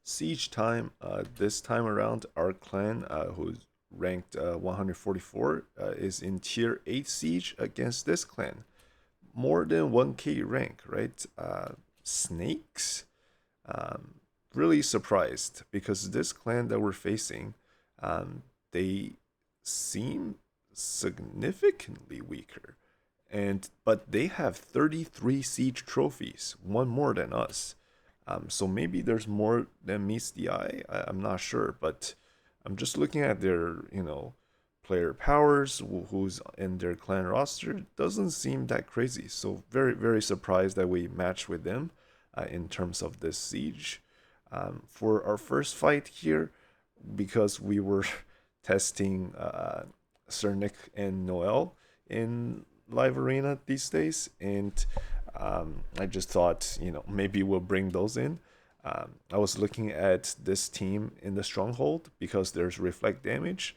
Siege time. This time around, our clan, who's ranked 144, is in tier 8 siege against this clan. More than 1k rank, right? Snakes? Um, really surprised because this clan that we're facing, they seem significantly weaker. But they have 33 siege trophies, one more than us. So maybe there's more than meets the eye. I'm not sure, but I'm just looking at their, player powers, who's in their clan roster. Doesn't seem that crazy. So very, very surprised that we match with them in terms of this siege. For our first fight here, because we were testing Sir Nick and Noel in live arena these days, and I just thought, maybe we'll bring those in. I was looking at this team in the Stronghold because there's reflect damage.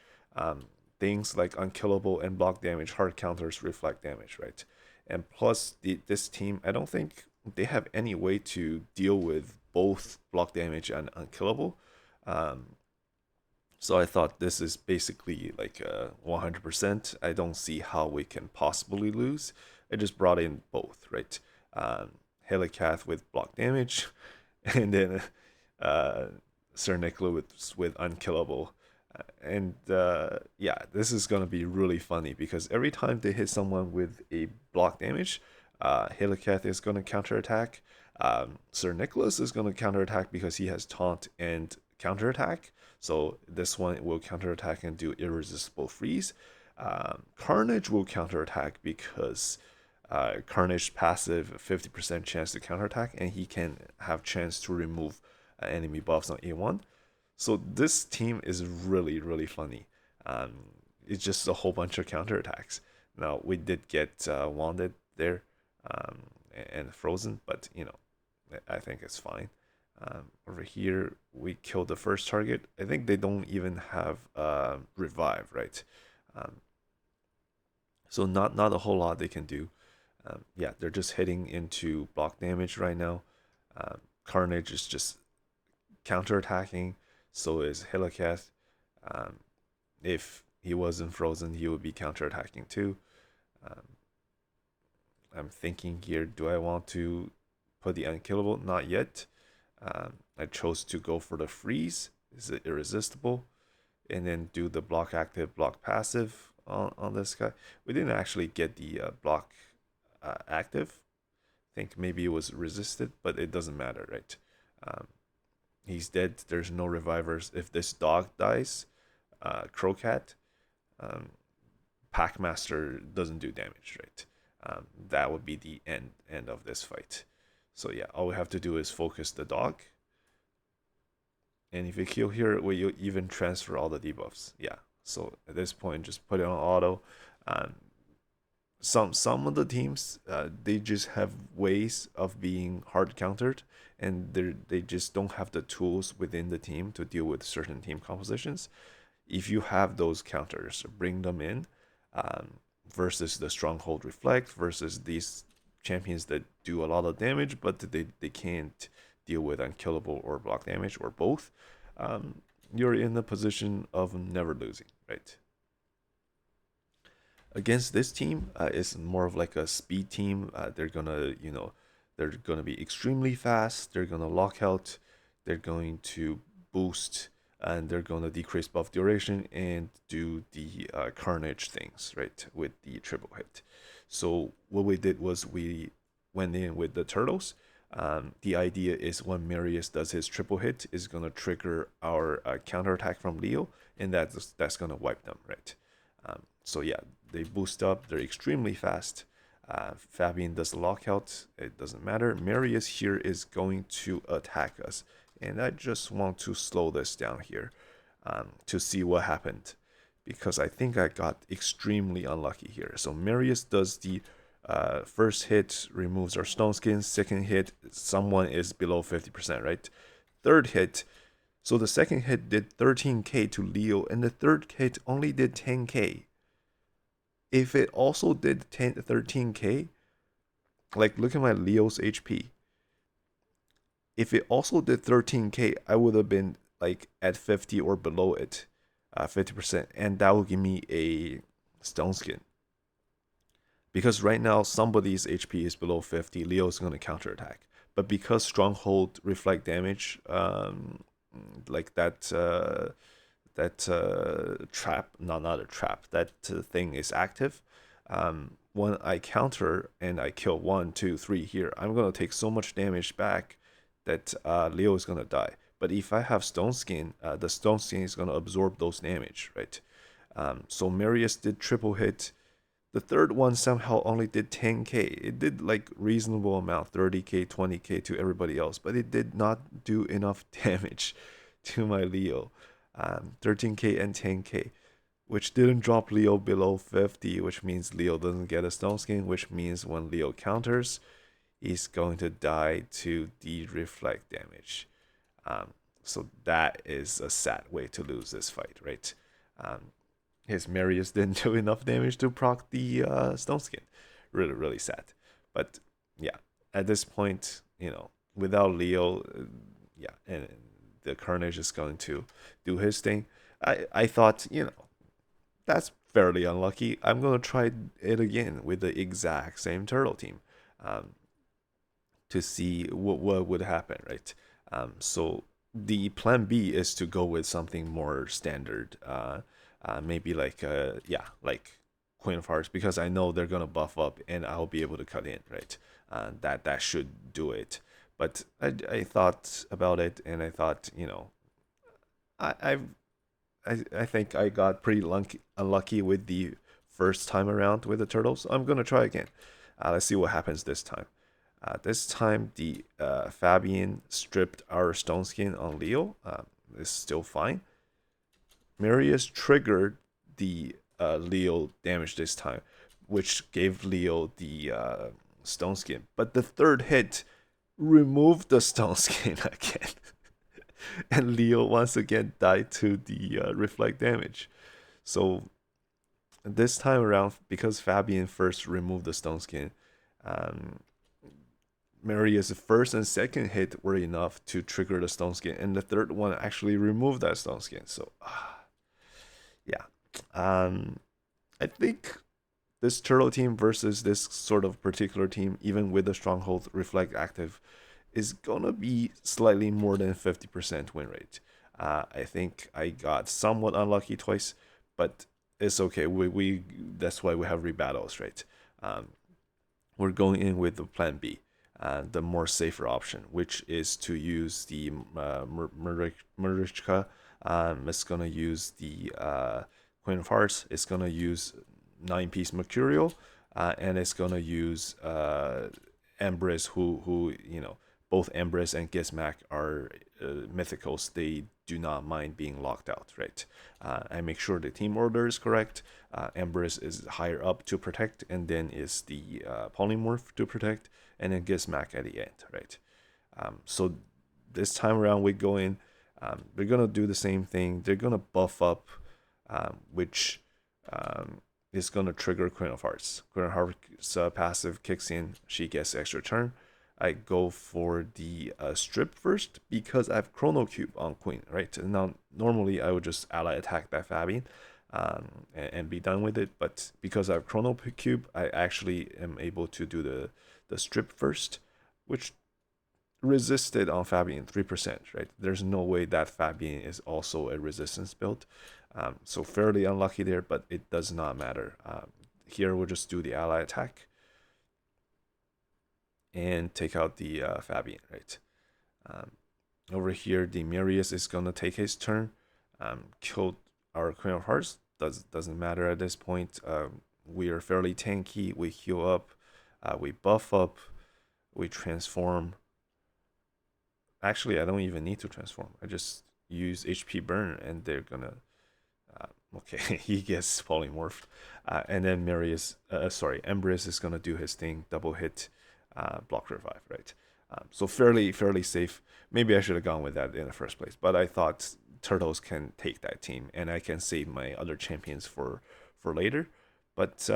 Things like unkillable and block damage, hard counters reflect damage, right? And plus, this team, I don't think they have any way to deal with both block damage and unkillable. Um, so I thought this is basically like 100%. I don't see how we can possibly lose. I just brought in both, right? Um, Helicath with block damage, and then uh, Sir Nicholas with unkillable. And yeah, this is gonna be really funny because every time they hit someone with a block damage, Helicath is gonna counterattack. Sir Nicholas is gonna counterattack because he has taunt and counterattack. So this one will counterattack and do irresistible freeze. Carnage will counterattack because Carnage passive 50% chance to counterattack, and he can have chance to remove enemy buffs on A1. So this team is really, really funny. Um, it's just a whole bunch of counterattacks. Now we did get wounded there um, and frozen, but I think it's fine. Over here, we killed the first target. I think they don't even have revive, right? Um, so not a whole lot they can do. Yeah, they're just hitting into block damage right now. Carnage is just counterattacking. So is Helicath. Um, if he wasn't frozen, he would be counterattacking too. Um, I'm thinking here, do I want to put the unkillable? Not yet. I chose to go for the freeze. Is it irresistible? And then do the block active, block passive on this guy. We didn't actually get the block active. I think maybe it was resisted, but it doesn't matter, right? Um, he's dead. There's no revivers. If this dog dies, Crowcat, um, Packmaster doesn't do damage, right? That would be the end of this fight. So yeah, all we have to do is focus the dog, and if you kill here, will you even transfer all the debuffs? Yeah. So at this point, just put it on auto. Um, some of the teams, they just have ways of being hard countered, and they just don't have the tools within the team to deal with certain team compositions. If you have those counters, bring them in. Um, Versus the Stronghold Reflect, versus these champions that do a lot of damage, but they can't deal with unkillable or block damage or both. You're in the position of never losing, right? Against this team, it's more of like a speed team. They're gonna be extremely fast. They're gonna lock out. They're going to boost, and they're gonna decrease buff duration and do the carnage things, right, with the triple hit. So what we did was we went in with the turtles. The idea is when Marius does his triple hit, is gonna trigger our counterattack from Leo, and that's gonna wipe them, right? So yeah, they boost up. They're extremely fast. Fabian does the lockout. It doesn't matter. Marius here is going to attack us, and I just want to slow this down here to see what happened, because I think I got extremely unlucky here. So Marius does the first hit, removes our stone skin. Second hit, someone is below 50%, right? Third hit, so the second hit did 13k to Leo, and the third hit only did 10k. If it also did 13k, like look at my Leo's HP. If it also did 13k, I would have been like at 50 or below it, 50%, and that would give me a stone skin. Because right now somebody's HP is below 50, Leo's gonna counterattack. But because Stronghold reflect damage, like that trap, not a trap, that thing is active. When I counter and I kill 1, 2, 3 here, I'm gonna take so much damage back that Leo is gonna die. But if I have Stone Skin, the Stone Skin is gonna absorb those damage, right? So Marius did triple hit. The third one somehow only did 10k. It did like reasonable amount, 30k, 20k to everybody else, but it did not do enough damage to my Leo. 13k and 10k, which didn't drop Leo below 50, which means Leo doesn't get a stone skin, which means when Leo counters, he's going to die to the reflect damage. So that is a sad way to lose this fight, right? His Marius didn't do enough damage to proc the stone skin. Really, really sad. But yeah, at this point, without Leo, yeah, and the Carnage is going to do his thing. I thought, that's fairly unlucky. I'm gonna try it again with the exact same turtle team, um, to see what would happen, right? So the plan B is to go with something more standard, maybe like like Queen of Hearts, because I know they're gonna buff up and I'll be able to cut in, right? That should do it. But I thought about it and I thought, I I've, I think I got pretty unlucky with the first time around with the turtles. I'm gonna try again. Let's see what happens this time. This time, the Fabian stripped our stone skin on Leo. Is still fine. Marius triggered the Leo damage this time, which gave Leo the stone skin. But the third hit removed the stone skin again. And Leo once again died to the reflect damage. So this time around, because Fabian first removed the stone skin, um, Marius' first and second hit were enough to trigger the stone skin, and the third one actually removed that stone skin. So, yeah, I think this turtle team versus this sort of particular team, even with the stronghold reflect active, is gonna be slightly more than 50% win rate. I think I got somewhat unlucky twice, but it's okay. We That's why we have rebattles, right? Um, we're going in with the plan B, the more safer option, which is to use the Murichka. It's gonna use the Queen of Hearts. It's gonna use 9-piece Mercurial, and it's gonna use Empress, who both Empress and Gizmac are mythicals. They do not mind being locked out, right? I make sure the team order is correct. Empress is higher up to protect, and then is the polymorph to protect, and then Gizmac at the end, right? So this time around we go in. They're gonna do the same thing. They're gonna buff up, which is gonna trigger Queen of Hearts. Queen of Hearts passive kicks in. She gets extra turn. I go for the strip first because I have Chrono Cube on Queen, right? And now, normally I would just ally attack that Fabian, and be done with it. But because I have Chrono Cube, I actually am able to do the strip first, which resisted on Fabian 3%, right? There's no way that Fabian is also a resistance build. So fairly unlucky there, but it does not matter. Here we'll just do the ally attack and take out the Fabian, right? Over here, the Marius is gonna take his turn, kill our Queen of Hearts. Doesn't matter at this point. We are fairly tanky. We heal up, we buff up, we transform. Actually, I don't even need to transform. I just use HP burn, and they're gonna. Okay, he gets polymorphed, and then Empress is gonna do his thing, double hit, block revive, right? So fairly safe. Maybe I should have gone with that in the first place, but I thought turtles can take that team, and I can save my other champions for later. But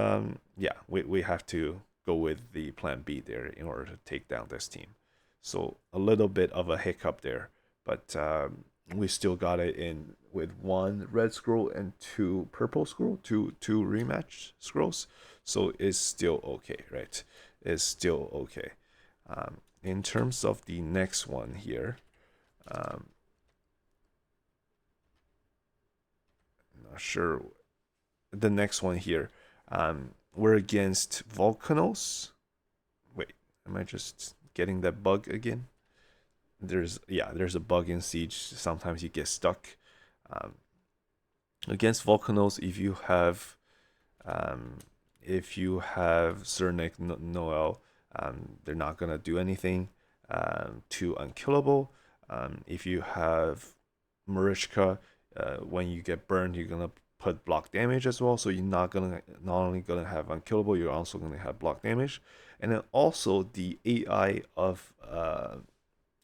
yeah, we have to go with the plan B there in order to take down this team. So a little bit of a hiccup there, but we still got it in with 1 red scroll and 2 purple scroll, two rematch scrolls. So it's still okay, right? It's still okay. In terms of the next one here, um, I'm not sure. The next one here, we're against Volcanos. Wait, am I just getting that bug again? There's a bug in Siege. Sometimes you get stuck. Um, Against Volcanos, um, if you have Sir Nick Noel, they're not gonna do anything too unkillable. If you have Marishka, when you get burned, you're gonna put block damage as well. So you're not only gonna have unkillable, you're also gonna have block damage, and then also the AI of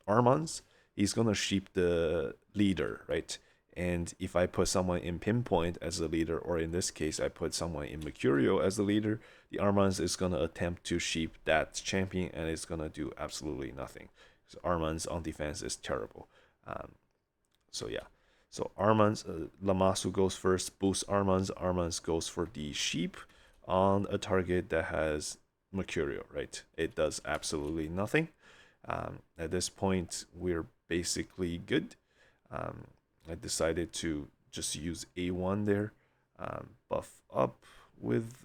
Armans, he's gonna sheep the leader, right? And if I put someone in pinpoint as a leader, or in this case, I put someone in Mercurio as the leader, the Armans is gonna attempt to sheep that champion, and it's gonna do absolutely nothing. So Armans on defense is terrible. Um, so yeah. So Armans, Lamasu goes first, boosts Armans. Armans goes for the sheep on a target that has Mercurio, right? It does absolutely nothing. At this point, we're basically good. Um, I decided to just use A1 there, buff up with.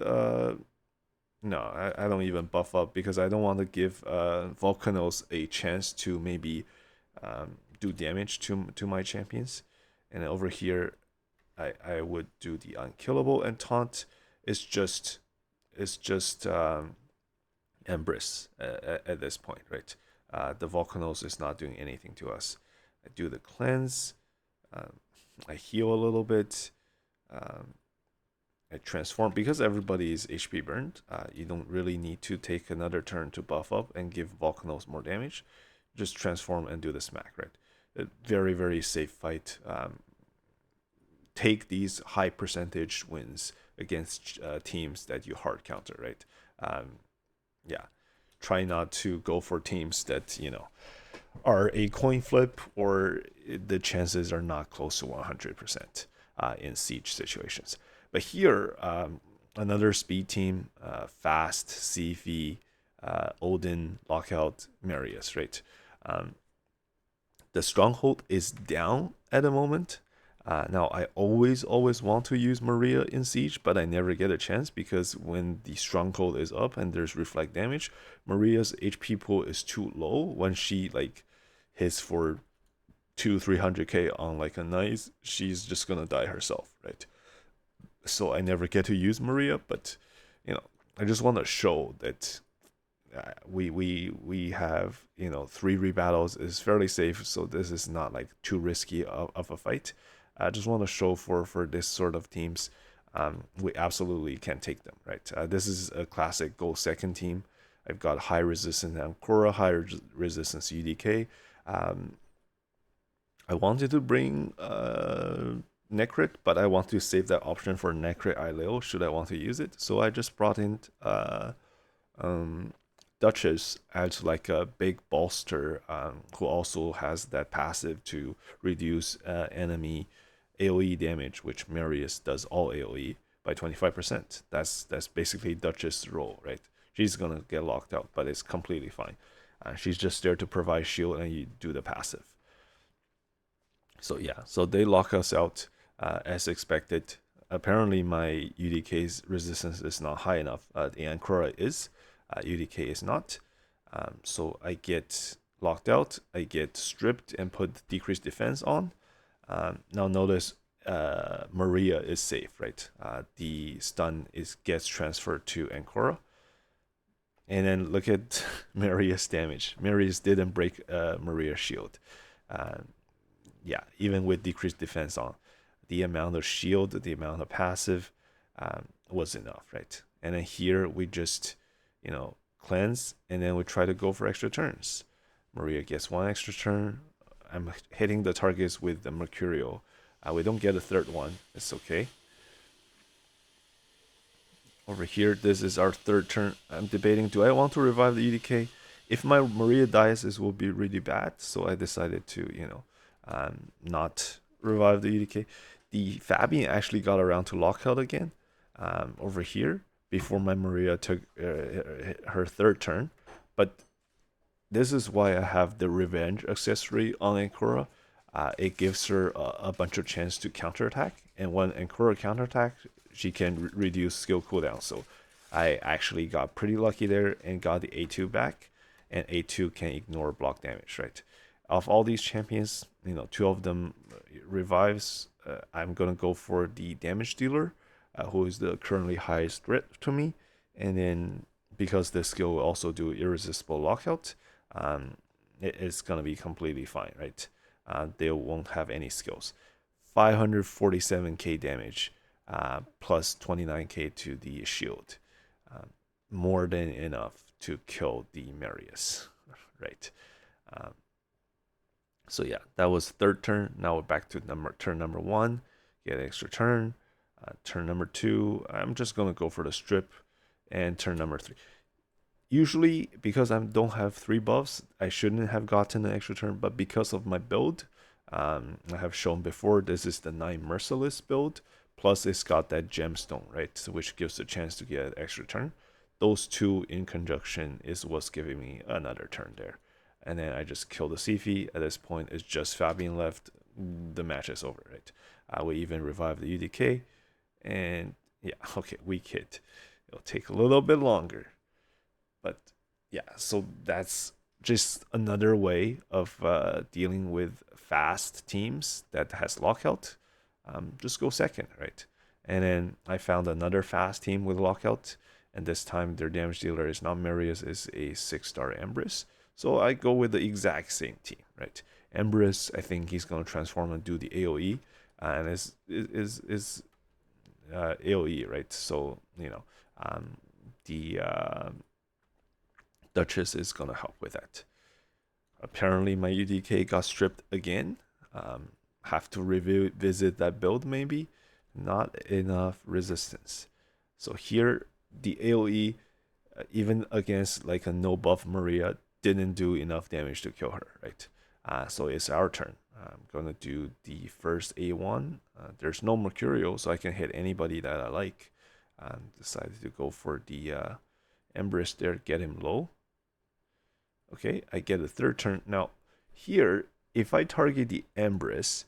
No, I don't even buff up because I don't want to give Volcanos a chance to maybe do damage to my champions. And over here, I would do the unkillable, and taunt is just Embrace at this point, right? The Volcanos is not doing anything to us. I do the cleanse. Um, I heal a little bit. Um, I transform because everybody is HP burned. You don't really need to take another turn to buff up and give Volcanos more damage. Just transform and do the smack, right? A very, very safe fight. Take these high percentage wins against teams that you hard counter, right? Yeah, try not to go for teams that are a coin flip, or the chances are not close to 100% in siege situations. But here, another speed team, fast CV, Odin, Lockout, Marius, right? The Stronghold is down at the moment. Now, I always want to use Maria in Siege, but I never get a chance because when the Stronghold is up and there's reflect damage, Maria's HP pool is too low. When she hits for 300k on a nice, she's just gonna die herself, right? So I never get to use Maria, but I just want to show that we have 3 rebattles is fairly safe, so this is not too risky of a fight. I just want to show for this sort of teams, we absolutely can take them, right? This is a classic go second team. I've got high resistance Ancora, high resistance UDK. I wanted to bring Necrit, but I want to save that option for Necrit Ileo should I want to use it. So I just brought in Duchess as a big bolster, who also has that passive to reduce enemy AoE damage, which Marius does all AoE by 25%. That's basically Duchess' role, right? She's gonna get locked out, but it's completely fine. She's just there to provide shield, and you do the passive. So yeah, so they lock us out as expected. Apparently, my UDK's resistance is not high enough. The Ancora is. UDK is not. So I get locked out. I get stripped and put decreased defense on. Now notice Maria is safe, right? The stun gets transferred to Ancora. And then look at Marius damage. Marius didn't break Maria's shield. Yeah, even with decreased defense on, the amount of shield, the amount of passive was enough, right? And then here we just, cleanse, and then we try to go for extra turns. Maria gets 1 extra turn. I'm hitting the targets with the Mercurial. We don't get a third one. It's okay. Over here, this is our third turn. I'm debating, do I want to revive the EDK? If my Maria dies, this will be really bad. So I decided to, not revive the EDK. The Fabian actually got around to Lockout again over here before my Maria took her third turn. But this is why I have the Revenge accessory on Ankura. It gives her a bunch of chance to counterattack, and when Ankura counterattack, she can reduce skill cooldown. So I actually got pretty lucky there and got the A2 back, and A2 can ignore block damage, right? Of all these champions, two of them revives. I'm gonna go for the damage dealer, who is the currently highest threat to me, and then because this skill will also do irresistible lockout, it's gonna be completely fine, right? They won't have any skills. 547k damage, plus 29k to the shield, more than enough to kill the Marius, right? Um, so yeah, that was third turn. Now we're back to turn number one. Get an extra turn. Turn number two, I'm just gonna go for the strip, and turn number three. Usually, because I don't have 3 buffs, I shouldn't have gotten an extra turn, but because of my build, I have shown before, this is the 9 Merciless build, plus it's got that gemstone, right? So which gives a chance to get an extra turn. Those two in conjunction is what's giving me another turn there. And then I just kill the Sifi. At this point, it's just Fabian left. The match is over, right? I will even revive the UDK. And yeah, okay, weak hit. It'll take a little bit longer. But yeah, so that's just another way of dealing with fast teams that has lockout. Just go second, right? And then I found another fast team with lockout, and this time their damage dealer is not Marius, is a 6-star Empress. So I go with the exact same team, right? Empress, I think he's gonna transform and do the AOE, and is AOE, right? So the Duchess is gonna help with that. Apparently, my UDK got stripped again. Have to revisit that build maybe. Not enough resistance. So here, the AOE, even against like a no buff Maria, didn't do enough damage to kill her, right? So it's our turn. I'm gonna do the first A1. There's no Mercurial, so I can hit anybody that I like. Decided to go for the Empress there, get him low. Okay, I get a third turn. Now, here, if I target the Empress,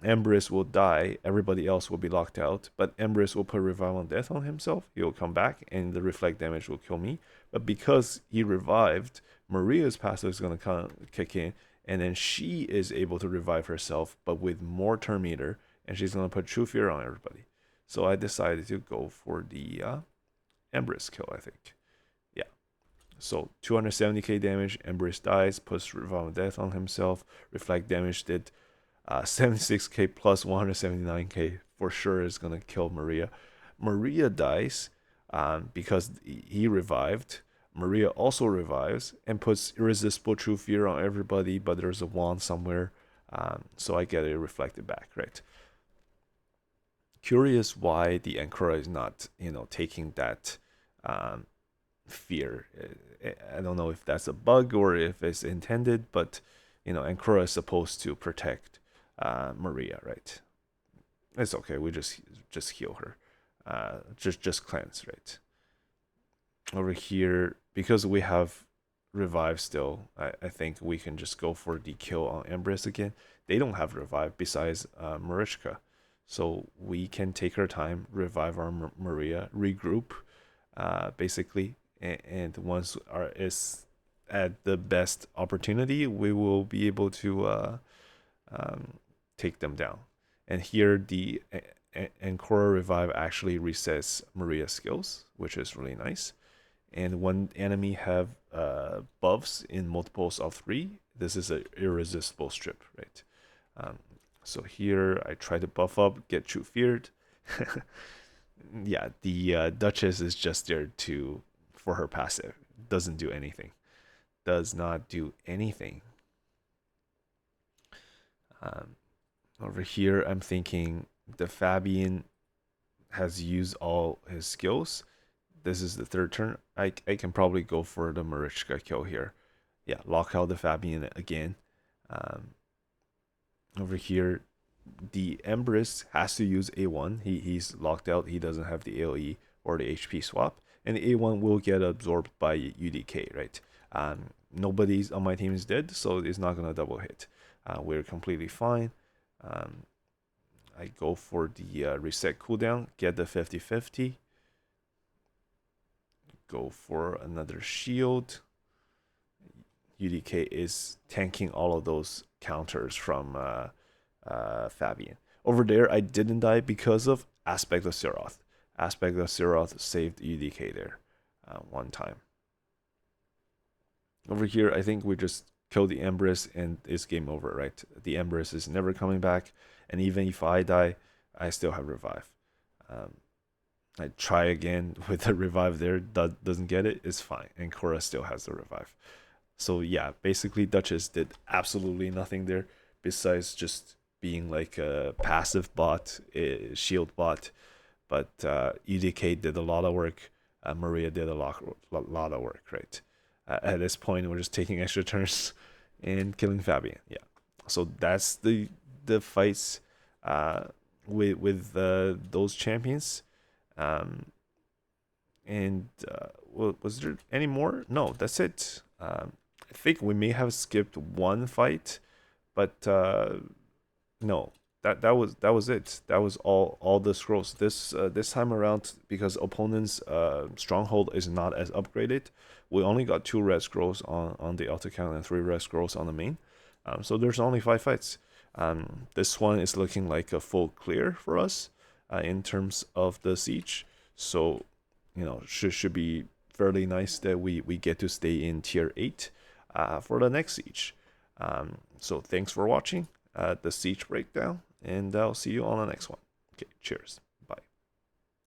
Empress will die, everybody else will be locked out, but Empress will put Revive on Death on himself, he'll come back, and the Reflect damage will kill me. But because he revived, Maria's passive is going to kick in, and then she is able to revive herself, but with more turn meter, and she's going to put True Fear on everybody. So I decided to go for the Empress kill, I think. So 270k damage, Embrace dies, puts Revival Death on himself. Reflect damage did 76k plus 179k. For sure is going to kill Maria. Maria dies because he revived. Maria also revives and puts Irresistible True Fear on everybody, but there's a wand somewhere. So I get it reflected back, right? Curious why the Ankura is not, taking that fear. I don't know if that's a bug or if it's intended, but Ankura is supposed to protect Maria, right? It's okay. We just heal her, just cleanse, right? Over here, because we have revive still, I think we can just go for the kill on Empress again. They don't have revive besides Mariska, so we can take our time, revive our Maria, regroup, basically, and once is at the best opportunity, we will be able to take them down. And here the Ankura Revive actually resets Maria's skills, which is really nice. And when enemy have buffs in multiples of 3, this is an irresistible strip, right? So here I try to buff up, get True Feared. Yeah, the Duchess is just there for her passive. Doesn't do anything. Does not do anything. Over here, I'm thinking the Fabian has used all his skills. this is the third turn. I can probably go for the Marichka kill here. Yeah, lock out the Fabian again. Over here, the Empress has to use A1. He's locked out. He doesn't have the AoE or the HP swap, and the A1 will get absorbed by UDK, right? Nobody's on my team is dead, so it's not gonna double hit. We're completely fine. I go for the reset cooldown, get the 50-50. Go for another shield. UDK is tanking all of those counters from Fabian. Over there, I didn't die because of Aspect of Seroth. Aspect of Seroth saved UDK there one time. Over here, I think we just kill the Empress and it's game over, right? The Empress is never coming back, and even if I die, I still have revive. I try again with the revive there, doesn't get it, it's fine, and Korra still has the revive. So yeah, basically Duchess did absolutely nothing there besides just being like a passive bot, a shield bot. But EDK did a lot of work. Maria did a lot of work, right? At this point, we're just taking extra turns and killing Fabian. Yeah. So that's the fights with those champions. And was there any more? No, that's it. I think we may have skipped one fight, but no, that was it. That was all the scrolls. This time around, because opponent's stronghold is not as upgraded, we only got 2 red scrolls on the altar count and 3 red scrolls on the main. So there's only 5 fights. This one is looking like a full clear for us in terms of the siege. So should be fairly nice that we get to stay in tier 8 for the next siege. So thanks for watching the siege breakdown, and I'll see you on the next one. Okay, cheers.